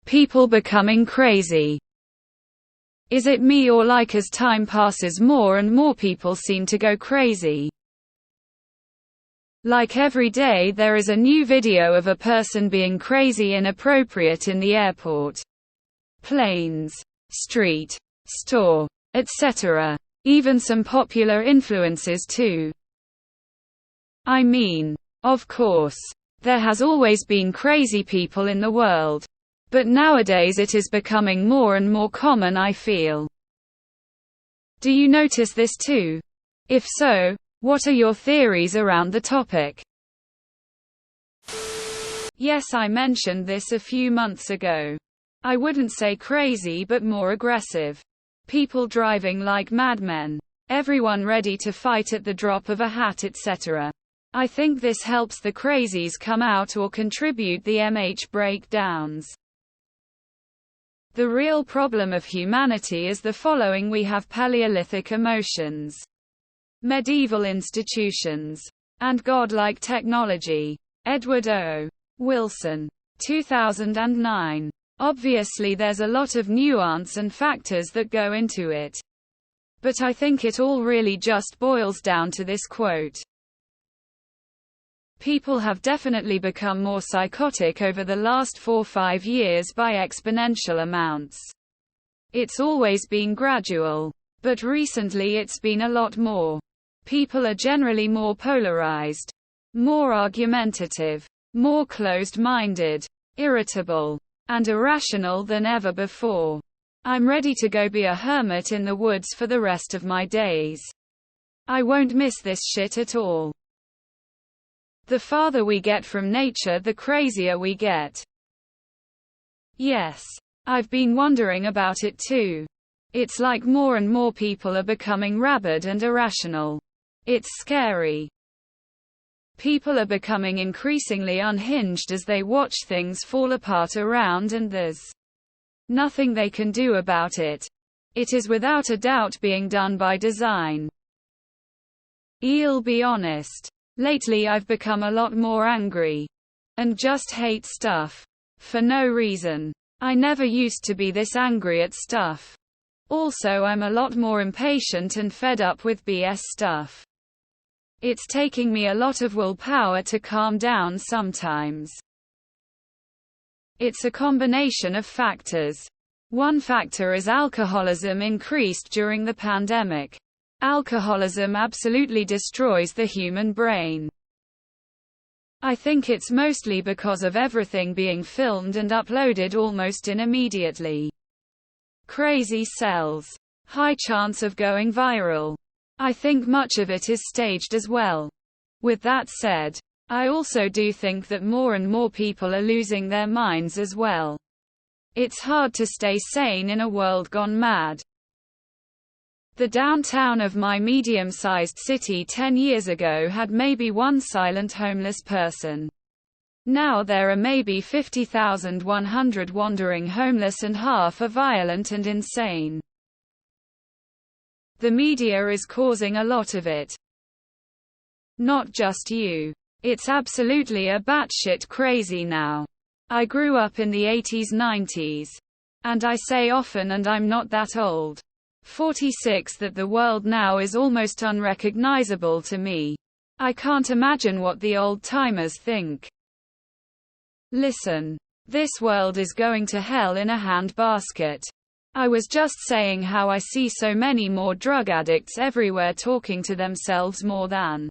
People becoming crazy. Is it me, or like as time passes more and more people seem to go crazy? Like every day there is a new video of a person being crazy inappropriate in the airport, planes, street, store, etc. Even some popular influencers too. I mean, of course, there has always been crazy people in the world. But nowadays it is becoming more and more common, I feel. Do you notice this too? If so, what are your theories around the topic? Yes, I mentioned this a few months ago. I wouldn't say crazy but more aggressive. People driving like madmen. Everyone ready to fight at the drop of a hat, etc. I think this helps the crazies come out or contribute the breakdowns. The real problem of humanity is the following: we have Paleolithic emotions, medieval institutions, and godlike technology. Edward O. Wilson, 2009. Obviously there's a lot of nuance and factors that go into it. But I think it all really just boils down to this quote. People have definitely become more psychotic over the last 4-5 years by exponential amounts. It's always been gradual, but recently it's been a lot more. People are generally more polarized, more argumentative, more closed-minded, irritable, and irrational than ever before. I'm ready to go be a hermit in the woods for the rest of my days. I won't miss this shit at all. The farther we get from nature, the crazier we get. Yes, I've been wondering about it too. It's like more and more people are becoming rabid and irrational. It's scary. People are becoming increasingly unhinged as they watch things fall apart around, and there's nothing they can do about it. It is without a doubt being done by design. I'll be honest. Lately I've become a lot more angry. And just hate stuff. For no reason. I never used to be this angry at stuff. Also, I'm a lot more impatient and fed up with BS stuff. It's taking me a lot of willpower to calm down sometimes. It's a combination of factors. One factor is alcoholism increased during the pandemic. Alcoholism absolutely destroys the human brain. I think it's mostly because of everything being filmed and uploaded almost immediately. Crazy sells. High chance of going viral. I think much of it is staged as well. With that said, I also do think that more and more people are losing their minds as well. It's hard to stay sane in a world gone mad. The downtown of my medium-sized city 10 years ago had maybe one silent homeless person. Now there are maybe 50,100 wandering homeless, and half are violent and insane. The media is causing a lot of it. Not just you. It's absolutely a batshit crazy now. I grew up in the 80s, 90s. And I say often, and I'm not that old, 46, that the world now is almost unrecognizable to me. I can't imagine what the old-timers think. Listen. This world is going to hell in a handbasket. I was just saying how I see so many more drug addicts everywhere talking to themselves more than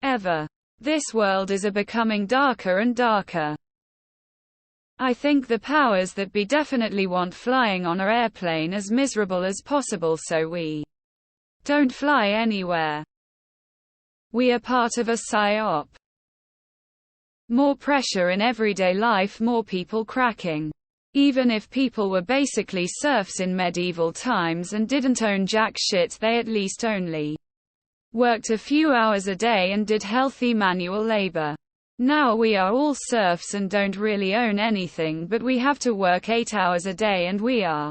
ever. This world is becoming darker and darker. I think the powers that be definitely want flying on an airplane as miserable as possible so we don't fly anywhere. We are part of a psyop. More pressure in everyday life, more people cracking. Even if people were basically serfs in medieval times and didn't own jack shit, they at least only worked a few hours a day and did healthy manual labor. Now we are all serfs and don't really own anything, but we have to work 8 hours a day, and we are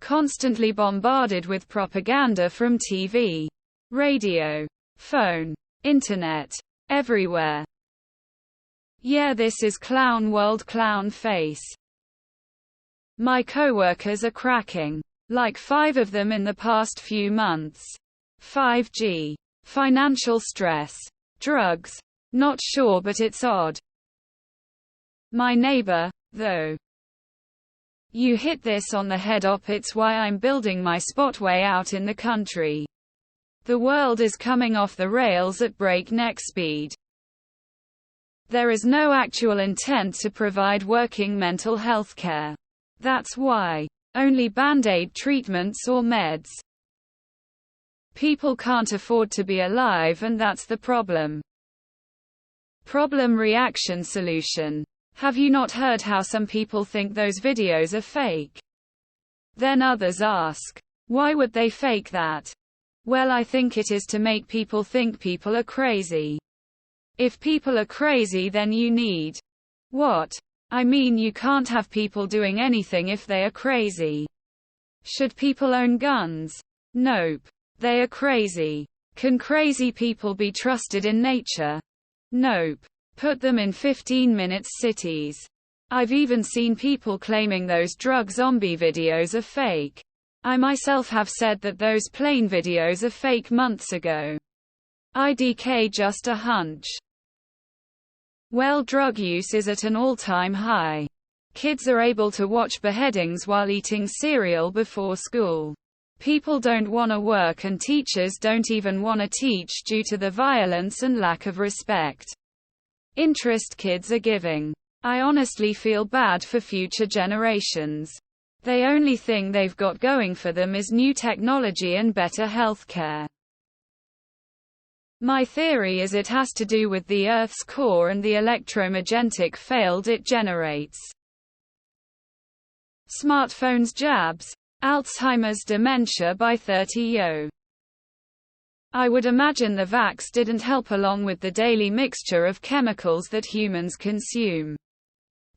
constantly bombarded with propaganda from TV, radio, phone, internet, everywhere. Yeah, this is clown world, clown face. My coworkers are cracking. Like 5 of them in the past few months. 5G. Financial stress. Drugs. Not sure, but it's odd. My neighbor, though. You hit this on the head op. It's why I'm building my spotway out in the country. The world is coming off the rails at breakneck speed. There is no actual intent to provide working mental health care. That's why. Only band-aid treatments or meds. People can't afford to be alive, and that's the problem. Problem reaction solution. Have you not heard how some people think those videos are fake? Then others ask, why would they fake that? Well, I think it is to make people think people are crazy. If people are crazy, then you need what? I mean, you can't have people doing anything if they are crazy. Should people own guns? Nope. They are crazy. Can crazy people be trusted in nature? Nope. Put them in 15-minute cities. I've even seen people claiming those drug zombie videos are fake. I myself have said that those plane videos are fake months ago. IDK, just a hunch. Well, drug use is at an all-time high. Kids are able to watch beheadings while eating cereal before school. People don't want to work, and teachers don't even want to teach due to the violence and lack of respect. Interest kids are giving. I honestly feel bad for future generations. The only thing they've got going for them is new technology and better healthcare. My theory is it has to do with the Earth's core and the electromagnetic field it generates. Smartphones, jabs, Alzheimer's, dementia by 30 yo. I would imagine the vax didn't help, along with the daily mixture of chemicals that humans consume.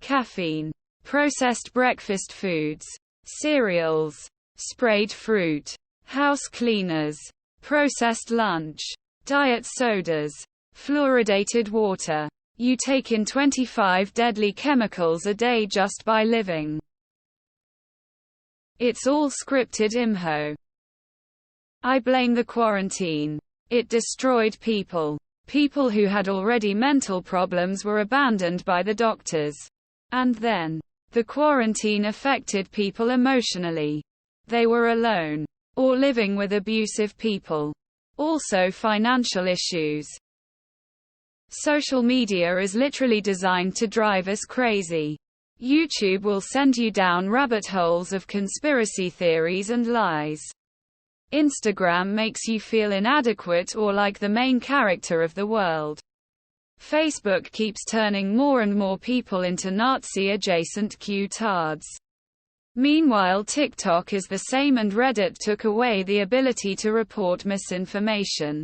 Caffeine, processed breakfast foods, cereals, sprayed fruit, house cleaners, processed lunch, diet sodas, fluoridated water. You take in 25 deadly chemicals a day just by living. It's all scripted imho. I blame the quarantine. It destroyed people. People who had already mental problems were abandoned by the doctors. And then, the quarantine affected people emotionally. They were alone, or living with abusive people. Also, financial issues. Social media is literally designed to drive us crazy. YouTube will send you down rabbit holes of conspiracy theories and lies. Instagram makes you feel inadequate or like the main character of the world. Facebook keeps turning more and more people into Nazi-adjacent Q-tards. Meanwhile, TikTok is the same, and Reddit took away the ability to report misinformation.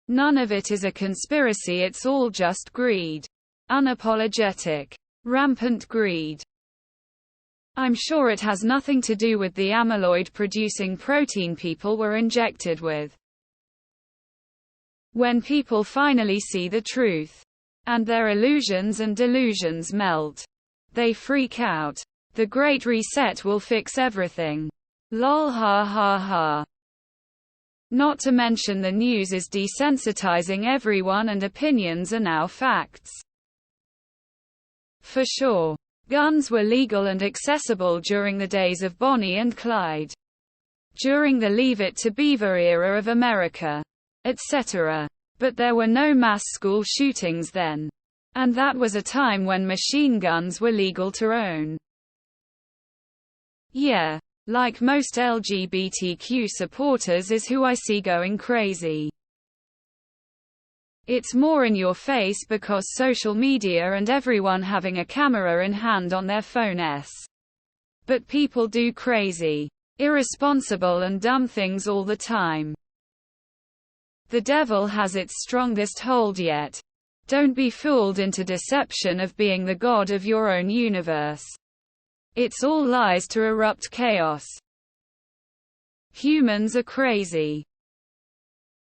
None of it is a conspiracy, it's all just greed. Unapologetic, rampant greed. I'm sure it has nothing to do with the amyloid-producing protein people were injected with. When people finally see the truth, and their illusions and delusions melt, they freak out. The Great Reset will fix everything. Lol, ha ha ha. Not to mention the news is desensitizing everyone, and opinions are now facts. For sure. Guns were legal and accessible during the days of Bonnie and Clyde. During the Leave It to Beaver era of America, etc. But there were no mass school shootings then. And that was a time when machine guns were legal to own. Yeah, like most LGBTQ supporters is who I see going crazy. It's more in your face because social media and everyone having a camera in hand on their phone. But people do crazy, irresponsible and dumb things all the time. The devil has its strongest hold yet. Don't be fooled into deception of being the god of your own universe. It's all lies to erupt chaos. Humans are crazy.